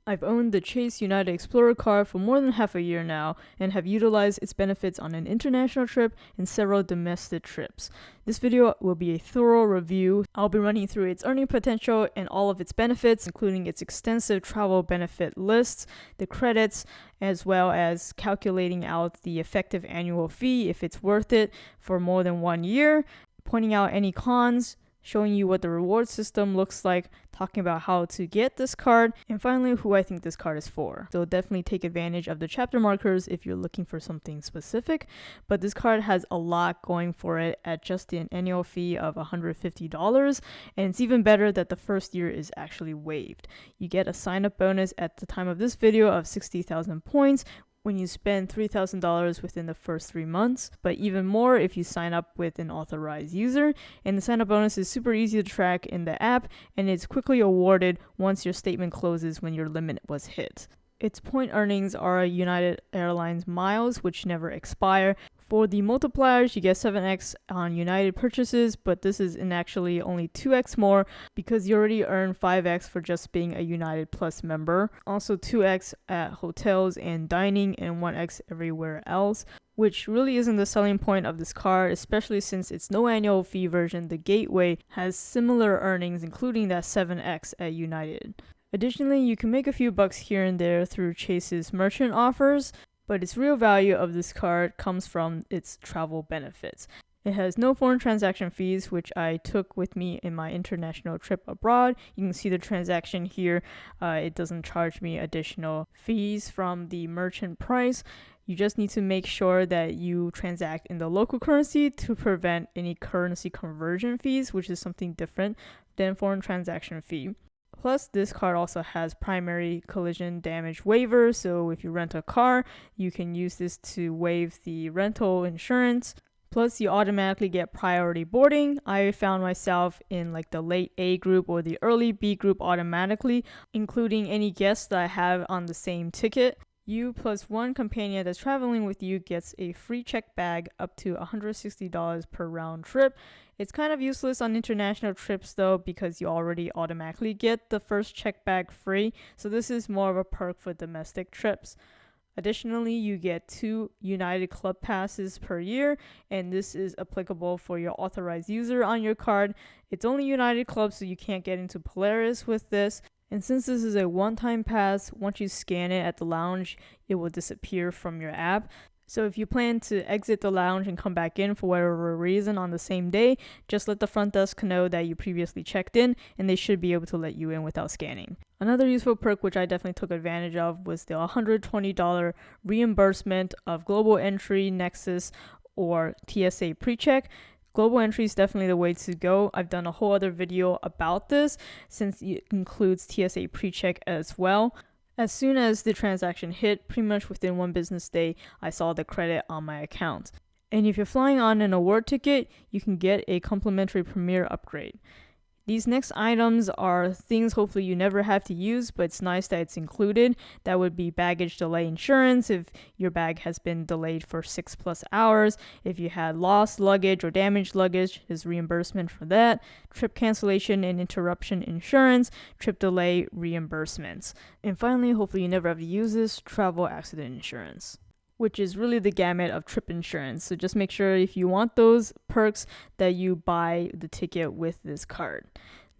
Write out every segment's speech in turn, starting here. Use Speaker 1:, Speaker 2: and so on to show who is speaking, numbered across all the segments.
Speaker 1: I've owned the Chase United Explorer card for more than half a year now and have utilized its benefits on an international trip and several domestic trips. This video will be a thorough review. I'll be running through its earning potential and all of its benefits, including its extensive travel benefit lists, the credits, as well as calculating out the effective annual fee if it's worth it for more than 1 year, pointing out any cons, showing you what the reward system looks like, talking about how to get this card, and finally who I think this card is for. So definitely take advantage of the chapter markers if you're looking for something specific, but this card has a lot going for it at just an annual fee of $150, and it's even better that the first year is actually waived. You get a sign-up bonus at the time of this video of 60,000 points, when you spend $3,000 within the first 3 months, but even more if you sign up with an authorized user. And the sign-up bonus is super easy to track in the app, and it's quickly awarded once your statement closes when your limit was hit. Its point earnings are United Airlines miles, which never expire. For the multipliers, you get 7x on United purchases, but this is actually only 2x more because you already earn 5x for just being a United Plus member. Also 2x at hotels and dining, and 1x everywhere else, which really isn't the selling point of this card, especially since its no annual fee version, the Gateway, has similar earnings, including that 7x at United. Additionally, you can make a few bucks here and there through Chase's merchant offers, but its real value of this card comes from its travel benefits. It has no foreign transaction fees, which I took with me in my international trip abroad. You can see the transaction here. It doesn't charge me additional fees from the merchant price. You just need to make sure that you transact in the local currency to prevent any currency conversion fees, which is something different than foreign transaction fee. Plus, this card also has primary collision damage waiver, so if you rent a car, you can use this to waive the rental insurance. Plus, you automatically get priority boarding. I found myself in like the late A group or the early B group automatically, including any guests that I have on the same ticket. You plus one companion that's traveling with you gets a free check bag up to $160 per round trip. It's kind of useless on international trips though, because you already automatically get the first check bag free, so this is more of a perk for domestic trips. Additionally, you get 2 United Club passes per year, and this is applicable for your authorized user on your card. It's only United Club, so you can't get into Polaris with this. And since this is a one-time pass, once you scan it at the lounge, it will disappear from your app. So if you plan to exit the lounge and come back in for whatever reason on the same day, just let the front desk know that you previously checked in, and they should be able to let you in without scanning. Another useful perk which I definitely took advantage of was the $120 reimbursement of Global Entry, Nexus, or TSA PreCheck. Global Entry is definitely the way to go. I've done a whole other video about this since it includes TSA PreCheck as well. As soon as the transaction hit, pretty much within 1 business day, I saw the credit on my account. And if you're flying on an award ticket, you can get a complimentary Premier upgrade. These next items are things hopefully you never have to use, but it's nice that it's included. That would be baggage delay insurance if your bag has been delayed for 6+ hours. If you had lost luggage or damaged luggage, there's reimbursement for that. Trip cancellation and interruption insurance, trip delay reimbursements. And finally, hopefully you never have to use this, travel accident insurance, which is really the gamut of trip insurance. So just make sure if you want those perks that you buy the ticket with this card.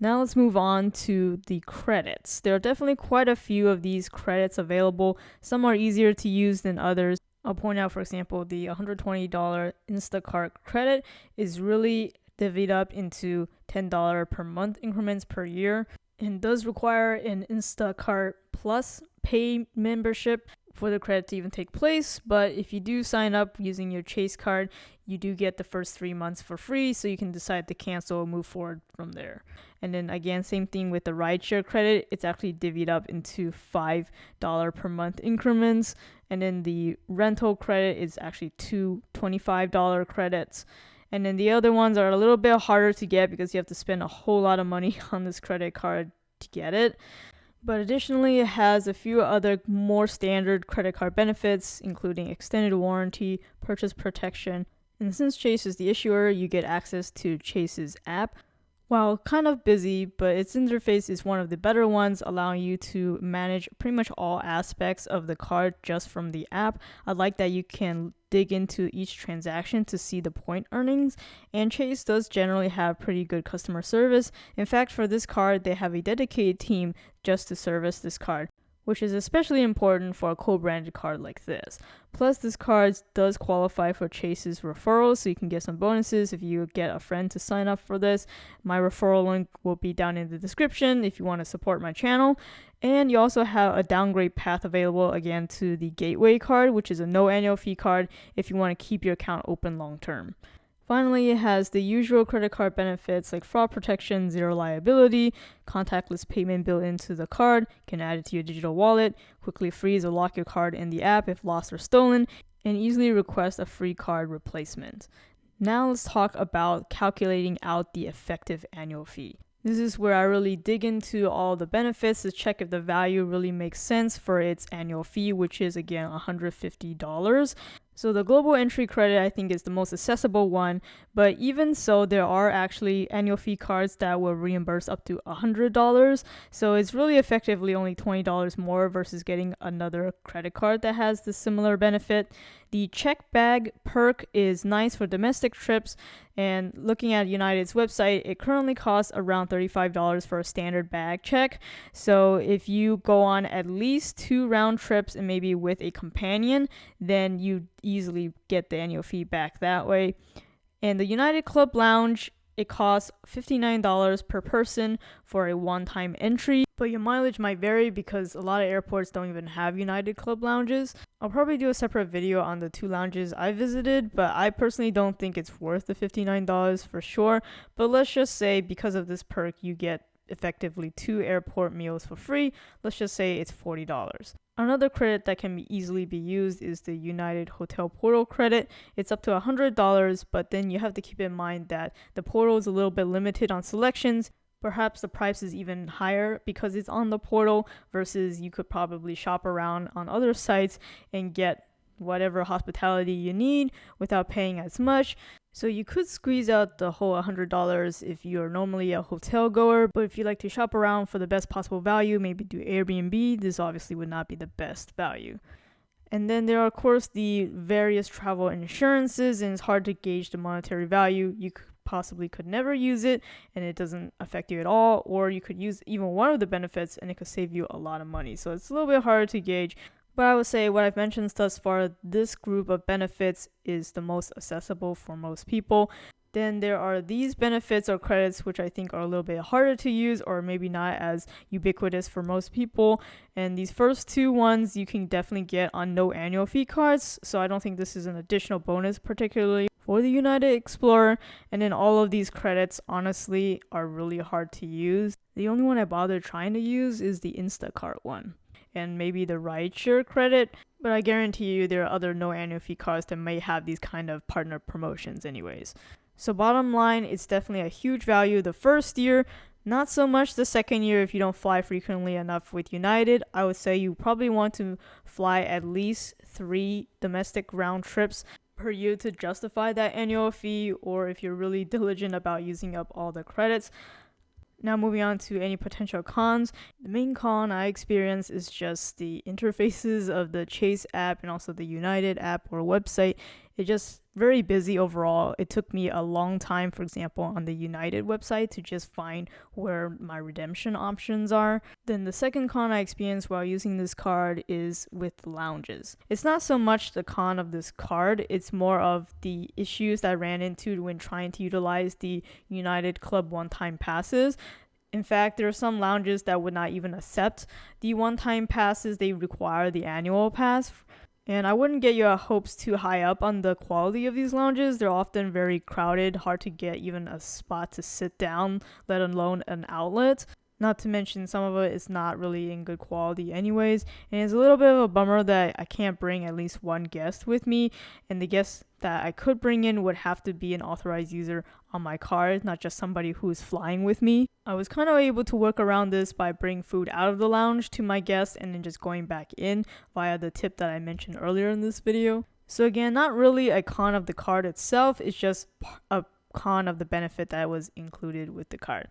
Speaker 1: Now let's move on to the credits. There are definitely quite a few of these credits available. Some are easier to use than others. I'll point out, for example, the $120 Instacart credit is really divvied up into $10 per month increments per year, and does require an Instacart Plus pay membership for the credit to even take place. But if you do sign up using your Chase card, you do get the first 3 months for free, so you can decide to cancel or move forward from there. And then again, same thing with the rideshare credit. It's actually divvied up into $5 per month increments. And then the rental credit is actually 2 $25 credits. And then the other ones are a little bit harder to get because you have to spend a whole lot of money on this credit card to get it. But additionally, it has a few other more standard credit card benefits, including extended warranty, purchase protection, and since Chase is the issuer, you get access to Chase's app. While kind of busy, but its interface is one of the better ones, allowing you to manage pretty much all aspects of the card just from the app. I like that you can dig into each transaction to see the point earnings, and Chase does generally have pretty good customer service. In fact, for this card, they have a dedicated team just to service this card, which is especially important for a co-branded card like this. Plus, this card does qualify for Chase's referrals, so you can get some bonuses if you get a friend to sign up for this. My referral link will be down in the description if you want to support my channel. And you also have a downgrade path available again to the Gateway card, which is a no annual fee card if you want to keep your account open long term. Finally, it has the usual credit card benefits like fraud protection, zero liability, contactless payment built into the card, can add it to your digital wallet, quickly freeze or lock your card in the app if lost or stolen, and easily request a free card replacement. Now let's talk about calculating out the effective annual fee. This is where I really dig into all the benefits to check if the value really makes sense for its annual fee, which is again $150. So the global entry credit I think is the most accessible one, but even so there are actually annual fee cards that will reimburse up to $100. So it's really effectively only $20 more versus getting another credit card that has the similar benefit. The check bag perk is nice for domestic trips, and looking at United's website, it currently costs around $35 for a standard bag check. So if you go on at least 2 round trips and maybe with a companion, then you easily get the annual fee back that way. And the United Club Lounge, it costs $59 per person for a one-time entry, but your mileage might vary because a lot of airports don't even have United Club Lounges. I'll probably do a separate video on the 2 lounges I visited, but I personally don't think it's worth the $59 for sure. But let's just say because of this perk, you get effectively 2 airport meals for free. Let's just say it's $40. Another credit that can easily be used is the United Hotel Portal credit. It's up to $100, but then you have to keep in mind that the portal is a little bit limited on selections. Perhaps the price is even higher because it's on the portal versus you could probably shop around on other sites and get whatever hospitality you need without paying as much. So you could squeeze out the whole $100 if you're normally a hotel goer, but if you like to shop around for the best possible value, maybe do Airbnb, this obviously would not be the best value. And then there are, of course, the various travel insurances, and it's hard to gauge the monetary value. You possibly could never use it and it doesn't affect you at all, or you could use even one of the benefits and it could save you a lot of money. So it's a little bit harder to gauge. But I would say what I've mentioned thus far, this group of benefits is the most accessible for most people. Then there are these benefits or credits which I think are a little bit harder to use or maybe not as ubiquitous for most people. And these first 2 ones you can definitely get on no annual fee cards. So I don't think this is an additional bonus particularly for the United Explorer. And then all of these credits honestly are really hard to use. The only one I bothered trying to use is the Instacart one, and maybe the rideshare credit, but I guarantee you there are other no annual fee cards that may have these kind of partner promotions anyways. So bottom line, it's definitely a huge value the first year, not so much the second year if you don't fly frequently enough with United. I would say you probably want to fly at least 3 domestic round trips per year to justify that annual fee, or if you're really diligent about using up all the credits. Now moving on to any potential cons. The main con I experience is just the interfaces of the Chase app and also the United app or website. It's just very busy overall. It took me a long time, for example, on the United website to just find where my redemption options are. Then the second con I experienced while using this card is with lounges. It's not so much the con of this card, it's more of the issues that I ran into when trying to utilize the United Club one-time passes. In fact, there are some lounges that would not even accept the one-time passes. They require the annual pass. And I wouldn't get your hopes too high up on the quality of these lounges. They're often very crowded, hard to get even a spot to sit down, let alone an outlet. Not to mention some of it is not really in good quality anyways. And it's a little bit of a bummer that I can't bring at least one guest with me. And the guest that I could bring in would have to be an authorized user on my card, not just somebody who is flying with me. I was kind of able to work around this by bringing food out of the lounge to my guests and then just going back in via the tip that I mentioned earlier in this video. So again, not really a con of the card itself, it's just a con of the benefit that was included with the card.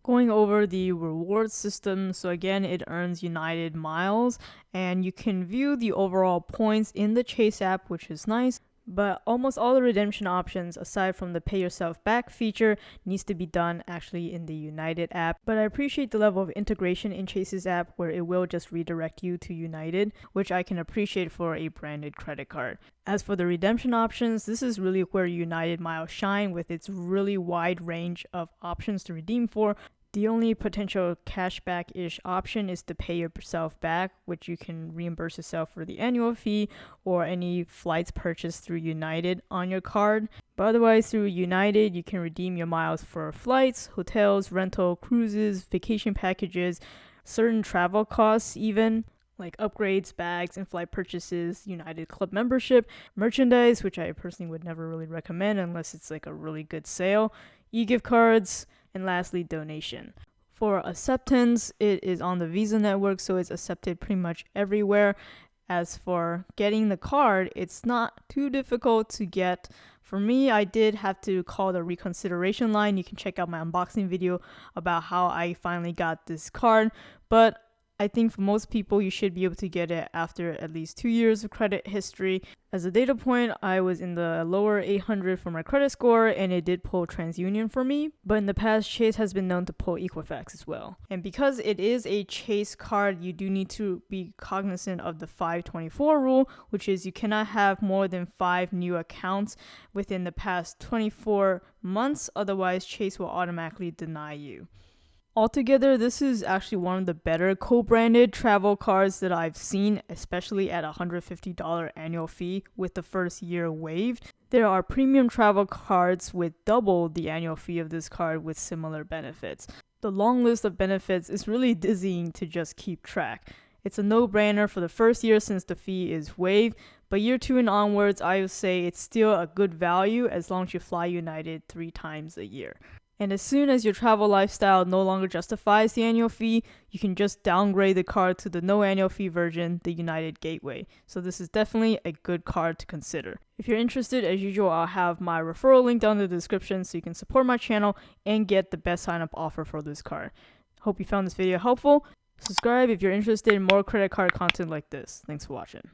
Speaker 1: Going over the reward system, so again, it earns United miles, and you can view the overall points in the Chase app, which is nice. But almost all the redemption options, aside from the pay yourself back feature, needs to be done actually in the United app. But I appreciate the level of integration in Chase's app where it will just redirect you to United, which I can appreciate for a branded credit card. As for the redemption options, this is really where United miles shine with its really wide range of options to redeem for. The only potential cashback-ish option is to pay yourself back, which you can reimburse yourself for the annual fee or any flights purchased through United on your card. But otherwise, through United, you can redeem your miles for flights, hotels, rental, cruises, vacation packages, certain travel costs even, like upgrades, bags, and flight purchases, United Club membership, merchandise, which I personally would never really recommend unless it's like a really good sale, e-gift cards, and lastly, donation. For acceptance, it is on the Visa network, so it's accepted pretty much everywhere. As for getting the card, it's not too difficult to get. For me, I did have to call the reconsideration line. You can check out my unboxing video about how I finally got this card, but I think for most people, you should be able to get it after at least 2 years of credit history. As a data point, I was in the lower 800 for my credit score, and it did pull TransUnion for me. But in the past, Chase has been known to pull Equifax as well. And because it is a Chase card, you do need to be cognizant of the 524 rule, which is you cannot have more than 5 new accounts within the past 24 months. Otherwise, Chase will automatically deny you. Altogether, this is actually one of the better co-branded travel cards that I've seen, especially at a $150 annual fee with the first year waived. There are premium travel cards with double the annual fee of this card with similar benefits. The long list of benefits is really dizzying to just keep track. It's a no-brainer for the first year since the fee is waived, but year 2 and onwards, I would say it's still a good value as long as you fly United 3 times a year. And as soon as your travel lifestyle no longer justifies the annual fee, you can just downgrade the card to the no annual fee version, the United Gateway. So this is definitely a good card to consider. If you're interested, as usual, I'll have my referral link down in the description so you can support my channel and get the best sign-up offer for this card. Hope you found this video helpful. Subscribe if you're interested in more credit card content like this. Thanks for watching.